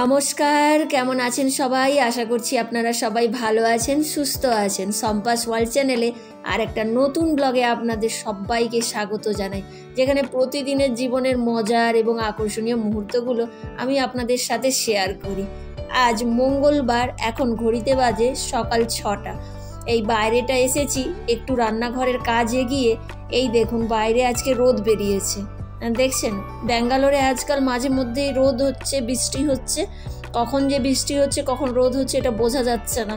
নমস্কার, কেমন আছেন সবাই? আশা করছি আপনারা সবাই ভালো আছেন, সুস্থ আছেন। সম্পাস ওয়ার্ল্ড চ্যানেলে আর একটা নতুন ব্লগে আপনাদের সবাইকে স্বাগত জানাই, যেখানে প্রতিদিনের জীবনের মজার এবং আকর্ষণীয় মুহূর্তগুলো আমি আপনাদের সাথে শেয়ার করি। আজ মঙ্গলবার, এখন ঘড়িতে বাজে সকাল 6টা। এই বাইরেটা এসেছি একটু রান্নাঘরের কাজ এগিয়ে। এই দেখুন, বাইরে আজকে রোদ বেরিয়েছে। দেখছেন, ব্যাঙ্গালোরে আজকাল মাঝে মধ্যেই রোদ হচ্ছে, বৃষ্টি হচ্ছে। কখন যে বৃষ্টি হচ্ছে কখন রোদ হচ্ছে এটা বোঝা যাচ্ছে না।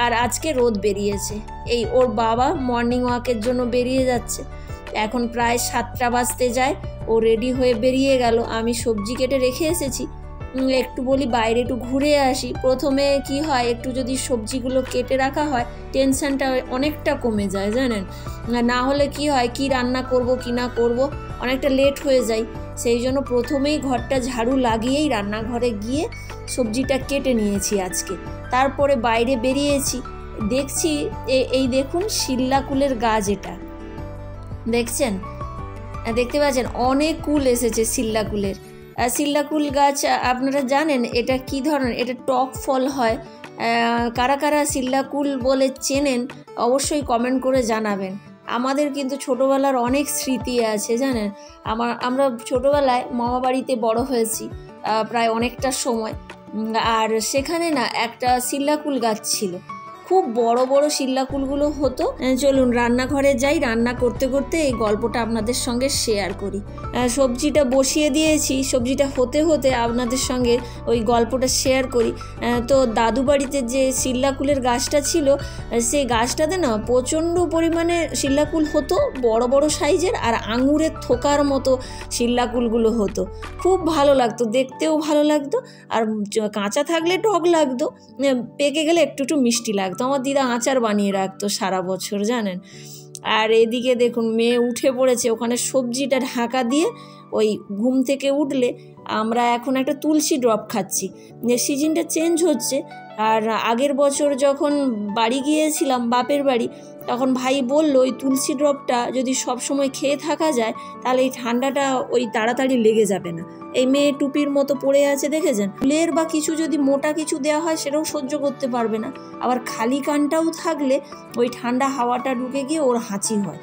আর আজকে রোদ বেরিয়েছে। এই ওর বাবা মর্নিং ওয়াকের জন্য বেরিয়ে যাচ্ছে। এখন প্রায় 7টা বাজতে যায়। ও রেডি হয়ে বেরিয়ে গেল। আমি সবজি কেটে রেখে এসেছি, একটু বলি বাইরে একটু ঘুরে আসি। প্রথমে কি হয়, একটু যদি সবজিগুলো কেটে রাখা হয় টেনশনটা অনেকটা কমে যায়, জানেন। না হলে কি হয়, কি রান্না করব কি না করব, অনেকটা লেট হয়ে যায়। সেই জন্য প্রথমেই ঘরটা ঝাড়ু লাগিয়েই রান্নাঘরে গিয়ে সবজিটা কেটে নিয়েছি আজকে। তারপরে বাইরে বেরিয়েছি, দেখছি এই দেখুন শিল্লা কুলের গাছ। এটা দেখছেন, দেখতে পাচ্ছেন অনেক কুল এসেছে শিল্লা কুলের। শিল্লা কুল গাছ আপনারা জানেন এটা কি ধরনের? এটা টক ফল হয়। কারা কারা শিল্লা কুল বলে চেনেন অবশ্যই কমেন্ট করে জানাবেন। আমাদের কিন্তু ছোটোবেলার অনেক স্মৃতি আছে, জানেন। আমরা ছোটোবেলায় মামা বাড়িতে বড় হয়েছি প্রায় অনেকটা সময়। আর সেখানে না একটা শিল্লাকুল গাছ ছিল, খুব বড় বড় শিল্লাকুলগুলো হতো। চলুন রান্নাঘরে যাই, রান্না করতে করতে এই গল্পটা আপনাদের সঙ্গে শেয়ার করি। সবজিটা বসিয়ে দিয়েছি, সবজিটা হতে হতে আপনাদের সঙ্গে ওই গল্পটা শেয়ার করি। তো দাদু বাড়িতে যে শিল্লাকুলের গাছটা ছিল, সেই গাছটাতে না প্রচণ্ড পরিমাণে শিল্লাকুল হতো, বড় বড় সাইজের, আর আঙুরের থোকার মতো শিল্লাকুলগুলো হতো। খুব ভালো লাগতো, দেখতেও ভালো লাগতো, আর কাঁচা থাকলে টক লাগতো, পেকে গেলে একটু একটু মিষ্টি লাগতো। আমার দিদা আচার বানিয়ে রাখতো সারা বছর, জানেন। আর এদিকে দেখুন মেয়ে উঠে পড়েছে, ওখানে সবজিটা ঢাকা দিয়ে ওই ঘুম থেকে উঠলে আমরা এখন একটা তুলসী ড্রপ খাচ্ছি। যে সিজনটা চেঞ্জ হচ্ছে, আর আগের বছর যখন বাড়ি গিয়েছিলাম বাপের বাড়ি, তখন ভাই বলল ওই তুলসী ড্রপটা যদি সব সময় খেয়ে থাকা যায় তাহলে এই ঠান্ডাটা ওই তাড়াতাড়ি লেগে যাবে না। এই মেয়ে টুপির মতো পড়ে আছে, দেখেছেন। ফুলের বা কিছু যদি মোটা কিছু দেওয়া হয় সেটাও সহ্য করতে পারবে না। আবার খালি কানটাও থাকলে ওই ঠান্ডা হাওয়াটা ঢুকে গিয়ে ওর হাঁচি হয়।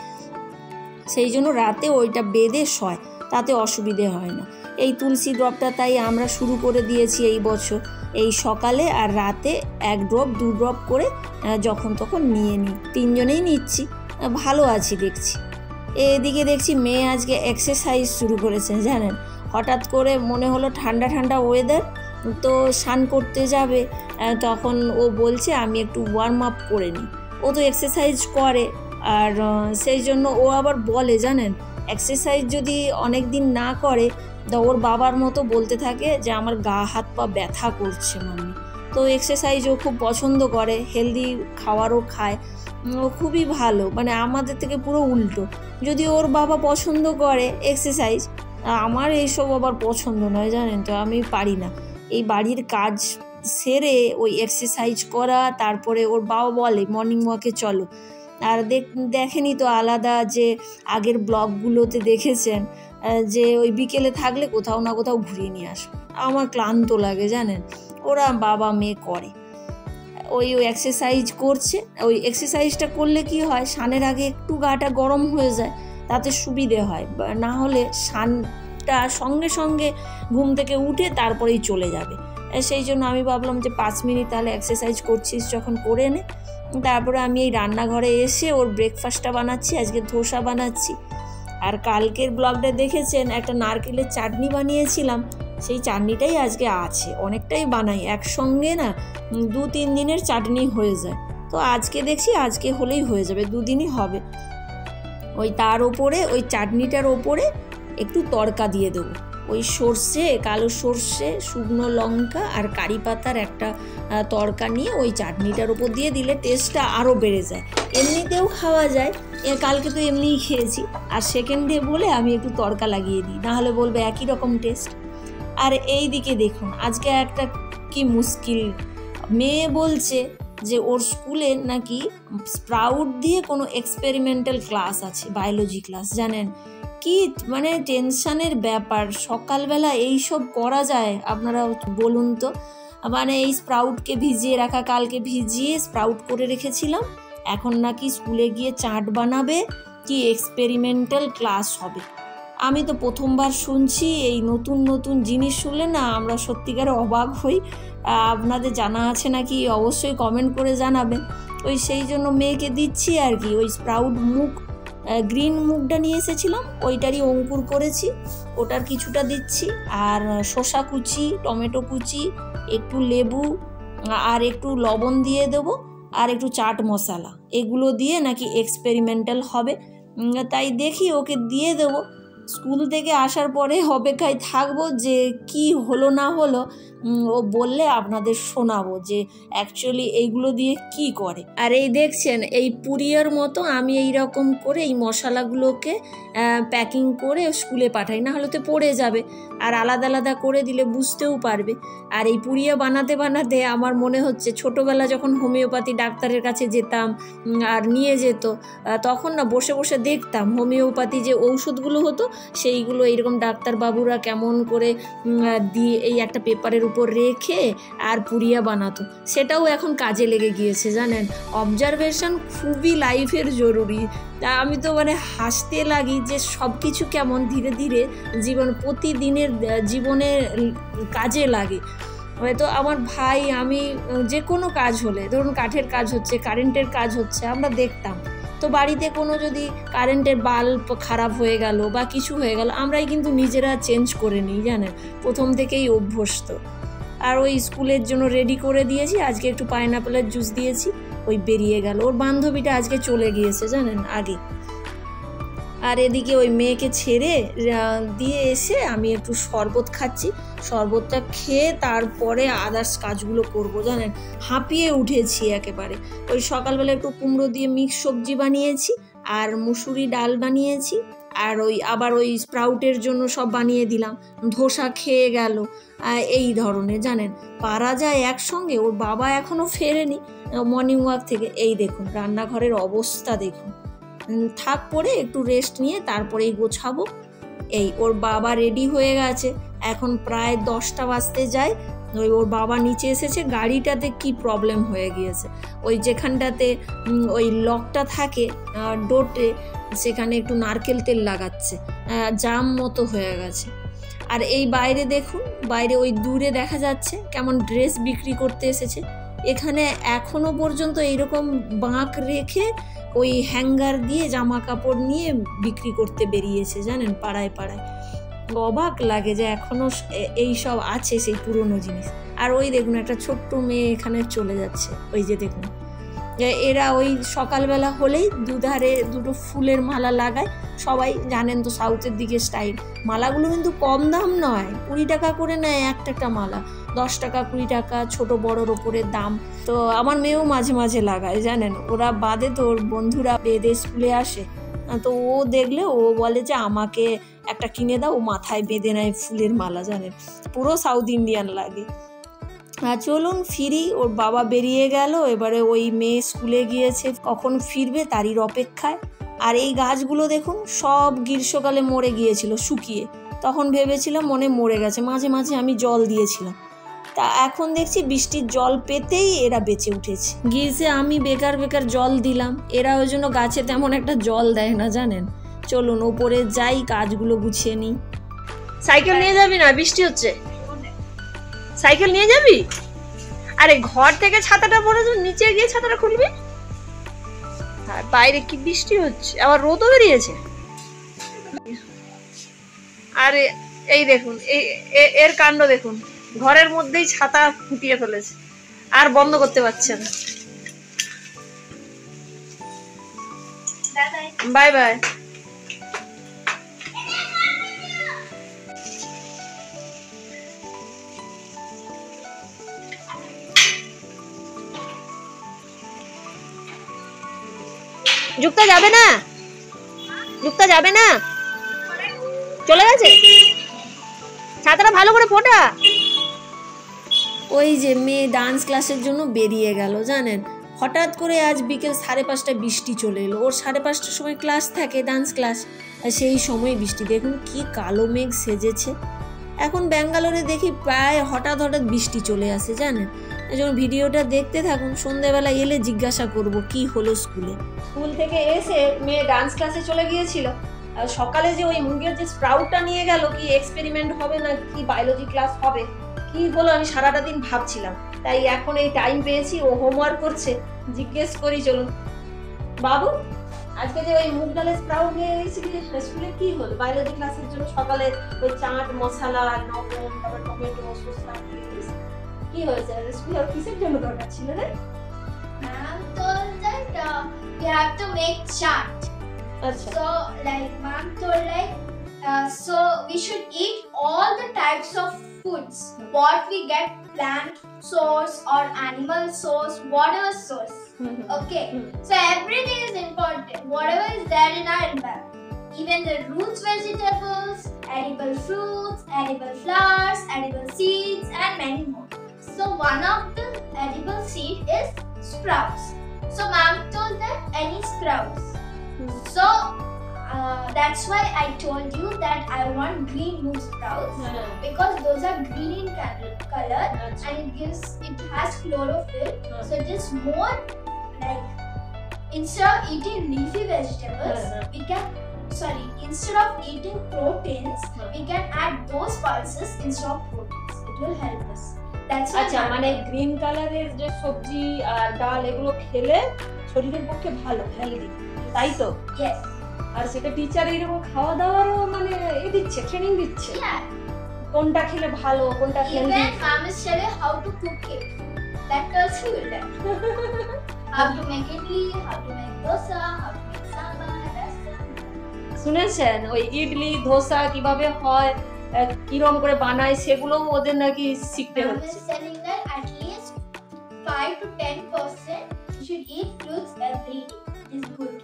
সেই জন্য রাতে ওইটা বেঁধে শয়, তাতে অসুবিধে হয় না। এই তুলসী ড্রপটা তাই আমরা শুরু করে দিয়েছি এই বছর। এই সকালে আর রাতে 1 ড্রপ 2 ড্রপ করে যখন তখন নিয়ে নিই, 3 জনেই নিচ্ছি, ভালো আছি দেখছি। এদিকে দেখছি মেয়ে আজকে এক্সারসাইজ শুরু করেছেন, জানেন। হঠাৎ করে মনে হলো ঠান্ডা ঠান্ডা ওয়েদার, তো স্নান করতে যাবে। তখন ও বলছে আমি একটু ওয়ার্ম আপ করে নিই। ও তো এক্সারসাইজ করে, আর সেই জন্য ও আবার বলে, জানেন, এক্সারসাইজ যদি অনেক দিন না করে তা ওর বাবার মতো বলতে থাকে যে আমার গা হাত পা ব্যথা করছে মাম্মি। তো এক্সারসাইজ ও খুব পছন্দ করে, হেলদি খাবারও খায়, ও খুবই ভালো, মানে আমাদের থেকে পুরো উল্টো। যদি ওর বাবা পছন্দ করে এক্সারসাইজ, আমার এইসব আবার পছন্দ নয়, জানেন তো। আমি পারি না এই বাড়ির কাজ সেরে ওই এক্সারসাইজ করা। তারপরে ওর বাবা বলে মর্নিং ওয়াকে চলো। আর দেখেনি তো আলাদা যে আগের ব্লগগুলোতে দেখেছেন যে ওই বিকেলে থাকলে কোথাও না কোথাও ঘুরিয়ে নিয়ে আসো। আমার ক্লান্ত লাগে, জানেন। ওরা বাবা মেয়ে করে, ওই এক্সারসাইজ করছে। ওই এক্সারসাইজটা করলে কি হয়, স্নানের আগে একটু গাটা গরম হয়ে যায়, তাতে সুবিধে হয়। না হলে স্নানটা সঙ্গে সঙ্গে ঘুম থেকে উঠে তারপরেই চলে যাবে। সেই জন্য আমি ভাবলাম যে 5 মিনিট তাহলে এক্সারসাইজ করছিস যখন করে নে। তারপরে আমি এই রান্নাঘরে এসে ওর ব্রেকফাস্টটা বানাচ্ছি। আজকে ধোসা বানাচ্ছি। আর কালকের ব্লগটা দেখেছেন, একটা নারকেলের চাটনি বানিয়েছিলাম, সেই চাটনিটাই আজকে আছে। অনেকটাই বানাই একসঙ্গে, না 2-3 দিনের চাটনি হয়ে যায়। তো আজকে দেখছি আজকে হলেই হয়ে যাবে, 2 দিনই হবে। ওই তার ওপরে ওই চাটনিটার ওপরে একটু তড়কা দিয়ে দেবো। ওই সর্ষে, কালো সর্ষে, শুকনো লঙ্কা আর কারি পাতার একটা তড়কা নিয়ে ওই চাটনিটার ওপর দিয়ে দিলে টেস্টটা আরও বেড়ে যায়। এমনিতেও খাওয়া যায়, কালকে তো এমনিই খেয়েছি। আর সেকেন্ড ডে বলে আমি একটু তড়কা লাগিয়ে দিই, নাহলে বলবে একই রকম টেস্ট। আর এই দিকে দেখুন আজকে একটা কি মুশকিল, মেয়ে বলছে যে ওর স্কুলে নাকি স্প্রাউট দিয়ে কোনো এক্সপেরিমেন্টাল ক্লাস আছে, বায়োলজি ক্লাস, জানেন। কি মানে টেনশনের ব্যাপার, সকালবেলা এই সব করা যায় আপনারা বলুন তো। মানে এই স্প্রাউটকে ভিজিয়ে রাখা, কালকে ভিজিয়ে স্প্রাউট করে রেখেছিলাম, এখন নাকি স্কুলে গিয়ে চাট বানাবে, কি এক্সপেরিমেন্টাল ক্লাস হবে। আমি তো প্রথমবার শুনছি, এই নতুন নতুন জিনিস শুনলে না আমরা সত্যিকার অবাক হই। আপনাদের জানা আছে নাকি অবশ্যই কমেন্ট করে জানাবেন। ওই সেই জন্য মেয়েকে দিচ্ছি আর কি। ওই স্প্রাউট মুগ, গ্রিন মুগটা নিয়ে এসেছিলাম, ওইটারই অঙ্কুর করেছি, ওটার কিছুটা দিচ্ছি। আর শসা কুচি, টমেটো কুচি, একটু লেবু আর একটু লবণ দিয়ে দেবো, আর একটু চাট মশলা, এগুলো দিয়ে নাকি এক্সপেরিমেন্টাল হবে। তাই দেখি ওকে দিয়ে দেবো। স্কুল থেকে আসার পরে অপেক্ষায় থাকবো যে কি হলো না হলো। ও বললে আপনাদের শোনাবো যে অ্যাকচুয়ালি এইগুলো দিয়ে কি করে। আর এই দেখছেন এই পুরিয়ার মতো আমি এই রকম করে এই মশলাগুলোকে প্যাকিং করে স্কুলে পাঠাই, না হলে তো পড়ে যাবে। আর আলাদা আলাদা করে দিলে বুঝতেও পারবে। আর এই পুরিয়া বানাতে বানাতে আমার মনে হচ্ছে ছোটোবেলা যখন হোমিওপ্যাথি ডাক্তারের কাছে যেতাম আর নিয়ে যেত, তখন না বসে বসে দেখতাম হোমিওপ্যাথি যে ঔষধগুলো হতো সেইগুলো এইরকম ডাক্তারবাবুরা কেমন করে দিয়ে এই একটা পেপারের উপর রেখে আর পুরিয়া বানাতো। সেটাও এখন কাজে লেগে গিয়েছে জানেন। অবজারভেশন খুবই লাইফের জরুরি। তা আমি তো মানে হাসতে লাগি যে সব কিছু কেমন ধীরে ধীরে প্রতিদিনের জীবনে কাজে লাগে। হয়তো আমার ভাই, আমি যে কোনো কাজ হলে, ধরুন কাঠের কাজ হচ্ছে, কারেন্টের কাজ হচ্ছে, আমরা দেখতাম। তো বাড়িতে কোনো যদি কারেন্টের বাল্ব খারাপ হয়ে গেল বা কিছু হয়ে গেল, আমরাই কিন্তু নিজেরা চেঞ্জ করে নিই জানেন, প্রথম থেকেই অভ্যস্ত। আর ওই স্কুলের জন্য রেডি করে দিয়েছি, আজকে একটু পাইনাপেলের জুস দিয়েছি, ওই বেরিয়ে গেল। ওর বান্ধবীটা আজকে চলে গিয়েছে জানেন আগে। আর এদিকে ওই মেয়েকে ছেড়ে দিয়ে এসে আমি একটু শরবত খাচ্ছি। শরবতটা খেয়ে তারপরে আদার্স কাজগুলো করবো জানেন, হাঁপিয়ে উঠেছি একেবারে। ওই সকালবেলা একটু কুমড়ো দিয়ে মিক্স সবজি বানিয়েছি, আর মুসুরি ডাল বানিয়েছি, আর আবার ওই স্প্রাউটের জন্য সব বানিয়ে দিলাম। ধোসা খেয়ে গেল। এই ধরনের জানেন পারা যায় একসঙ্গে। ওর বাবা এখনও ফেরেনি মর্নিং ওয়াক থেকে। এই দেখুন রান্নাঘরের অবস্থা দেখুন। থাক পরে একটু রেস্ট নিয়ে তারপরেই গোছাবো। এই ওর বাবা রেডি হয়ে গেছে, এখন প্রায় 10টা বাজতে যায়। ওর বাবা নিচে এসেছে, গাড়িটাতে কি প্রবলেম হয়ে গিয়েছে, ওই যেখানটাতে ওই লকটা থাকে ডোরে, সেখানে একটু নারকেল তেল লাগাচ্ছে, জাম মতো হয়ে গেছে। আর এই বাইরে দেখুন, বাইরে ওই দূরে দেখা যাচ্ছে কেমন ড্রেস বিক্রি করতে এসেছে। এখানে এখনো পর্যন্ত এইরকম বাঁক রেখে ওই হ্যাঙ্গার দিয়ে জামা কাপড় নিয়ে বিক্রি করতে বেরিয়েছে জানেন, পাড়ায় পাড়ায়। অবাক লাগে যে এখনো এই সব আছে সেই পুরনো জিনিস। আর ওই দেখুন একটা ছোট্ট মেয়ে এখানে চলে যাচ্ছে, ওই যে দেখুন। এরা ওই সকালবেলা হলেই দুধারে দুটো ফুলের মালা লাগায়। সবাই জানেন তো সাউথের দিকে স্টাইল। মালাগুলো কিন্তু কম দাম নয়, 20 টাকা করে নেয় একটা মালা, 10 টাকা 20 টাকা, ছোট বড়োর ওপরে দাম। তো আমার মেয়েও মাঝে মাঝে লাগায় জানেন। ওরা বাদে তো ওর বন্ধুরা বেঁধে স্কুলে আসে, তো ও দেখলে ও বলে যে আমাকে একটা কিনে দাও। ও মাথায় বেঁধে নেয় ফুলের মালা জানেন, পুরো সাউথ ইন্ডিয়ান লাগে। চলুন ফিরি। ওর বাবা বেরিয়ে গেল, এবারে ওই মেয়ে স্কুলে গিয়েছে, কখন ফিরবে তারই অপেক্ষায়। আর এই গাছগুলো দেখুন সব গ্রীষ্মকালে মরে গিয়েছিল শুকিয়ে, তখন ভেবেছিলাম মনে মরে গেছে, মাঝে মাঝে আমি জল দিয়েছিলাম। তা এখন দেখছি বৃষ্টির জল পেতেই এরা বেঁচে উঠেছে। গ্রীষ্মে আমি বেকার বেকার জল দিলাম, এরা ওই জন্য গাছে তেমন একটা জল দেয় না জানেন। চলুন ওপরে যাই, কাজগুলো গুছিয়ে নিই। সাইকেল নিয়ে যাবি না? বৃষ্টি হচ্ছে, সাইকেল নিয়ে যাবি? আরে ঘর থেকে ছাতাটা পরে নিচে গিয়ে ছাতাটা খুলবি। আর বাইরে কি বৃষ্টি হচ্ছে, আবার রোদও বেরিয়েছে। আরে এই দেখুন, এর কাণ্ড দেখুন, ঘরের মধ্যেই ছাতা ফুটিয়ে ফেলেছে, আর বন্ধ করতে পারছে না। Bye bye. যুক্তা যাবে না, যুক্তা যাবে না, চলে গেছে। ছাতাটা ভালো করে ফোটা। ওই যে মেয়ে ডান্স ক্লাসের জন্য বেরিয়ে গেল জানেন, হঠাৎ করে আজ বিকেল 5:30 বৃষ্টি চলে এলো। ওর 5:30টার সময় ক্লাস থাকে, ডান্স ক্লাস, আর সেই সময় বৃষ্টি। দেখুন কি কালো মেঘ সেজেছে। এখন ব্যাঙ্গালোরে দেখি প্রায় হঠাৎ হঠাৎ বৃষ্টি চলে আসে, জানেন। যখন ভিডিওটা দেখতে থাকুন, সন্ধ্যেবেলা এলে জিজ্ঞাসা করব কি হলো স্কুলে। স্কুল থেকে এসে মেয়ে ডান্স ক্লাসে চলে গিয়েছিল। আর সকালে যে ওই মুগের যে স্প্রাউটটা নিয়ে গেল, কি এক্সপেরিমেন্ট হবে না কি বায়োলজি ক্লাস হবে, কি হলো আমি সারাটা দিন ভাবছিলাম। তাই এখন এই টাইম পেয়েছি, ও হোমওয়ার্ক করছে, জিজ্ঞেস করি চলুন। বাবু, আজকে যে ওই মুগ ডালের স্প্রাউট নিয়ে গেছিলি স্কুলে, কি হলো বায়োলজি ক্লাসের জন্য? সকালে ওই চাট মশলা, লবণ, তারপর টমেটো, শসা, কি হয়েছে? স্কুলে আর কিসের জন্য দরকার ছিল রে? Ma'am told that we have to make chart. আচ্ছা, So like ma'am told so we should eat all the types of foods. What we get, plant source or animal source, whatever source. Okay. So everything is important. Whatever is there in our environment. Even the roots vegetables, edible fruits, edible flowers, edible seeds and many more. So one of the edible seed is sprouts. So ma'am told that any sprouts. So that's why I told you that I want green moong sprouts because those are green in color and it has chlorophyll. So it is more like instead of eating leafy vegetables, instead of eating proteins, we can add those pulses instead of proteins. It will help us. That's why আচ্ছা, মানে green কালারের যে সবজি আর ডাল এগুলো খেলে শরীরের পক্ষে ভালো, হেলদি, তাই তো? yes. আর সেটা টিচার এরকম খাওয়া দাওয়ারও মানে দিচ্ছে, ট্রেনিং দিচ্ছে, Yeah. কোনটা খেলে ভালো, কোনটা healthy. Even mom is telling how to cook it. That also will learn. How to make idli, how to make dosa, how to make sambar, rasam. শুনেছেন ওই ইডলি ধোসা কিভাবে হয়, কিরম করে বানায়, সেগুলো ওদের নাকি শিখতে Mom হচ্ছে। is telling that at least 5 to 10% you should eat fruits every day. It's good.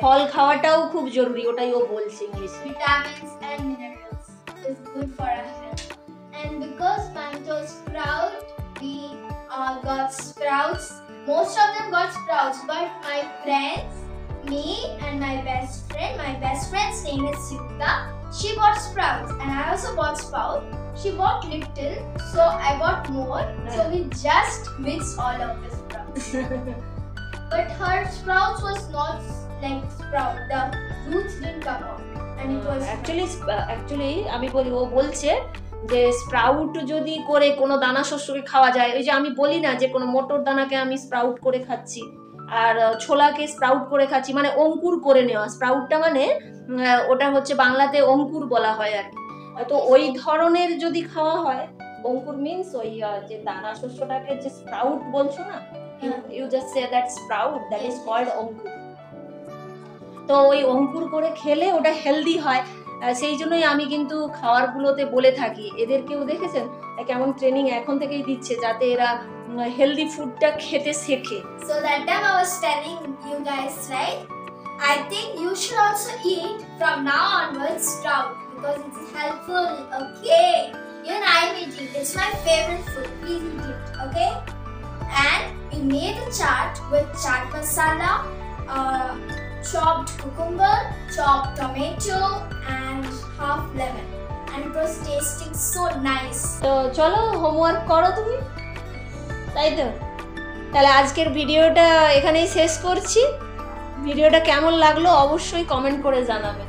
ফল খাওয়াটাও খুব জরুরি, ওটাই ও বলছে ইংলিশে। Vitamins and minerals is good for our health. And because mango sprout, we got sprouts. Most of them got sprouts, but my friends, me and my best friend's name is Sita. She bought sprouts and I also bought sprout. She bought little, so I bought more. So we just mixed all of the sprouts. But her sprouts was not like sprout. The roots didn't come out, and it was. Actually আমি বলি, ও বলছে যে sprout যদি করে কোনো দানা শস্যকে খাওয়া যায়, ওই যে আমি বলি না যে কোনো মটর দানাকে আমি স্প্রাউট করে খাচ্ছি আর ছোলাকে স্প্রাউট করে খাচ্ছি, মানে অঙ্কুর করে নেওয়া। স্প্রাউটটা মানে ওটা হচ্ছে বাংলাতে অঙ্কুর বলা হয় আর কি। তো ওই ধরনের যদি খাওয়া হয়, অঙ্কুর মিন্স ওই যে দানা শস্যটাকে যে স্প্রাউট বলছো না, you just say that sprout, that is called ankur. তো ওই অঙ্কুর করে খেলে ওটা হেলদি হয়। সেই জন্যই আমি কিন্তু খাবারগুলোতে বলে থাকি, এদেরকেও দেখেছেন কেমন ট্রেনিং এখন থেকেই দিচ্ছে, যাতে এরা হেলদি ফুডটা খেতে শেখে। So that time I was telling you guys, right? I think you should also eat from now onwards sprout because it's helpful. Okay, even I'm eating. It's my favorite food. Please eat it. Okay. And we made a chaat with chaat masala, chopped cucumber, chopped tomato, and half lemon. And it was tasting so nice. তো চলো homework করো তুমি, তাই তো? তাহলে আজকের ভিডিওটা এখানেই শেষ করছি। ভিডিওটা কেমন লাগলো অবশ্যই কমেন্ট করে জানাবেন।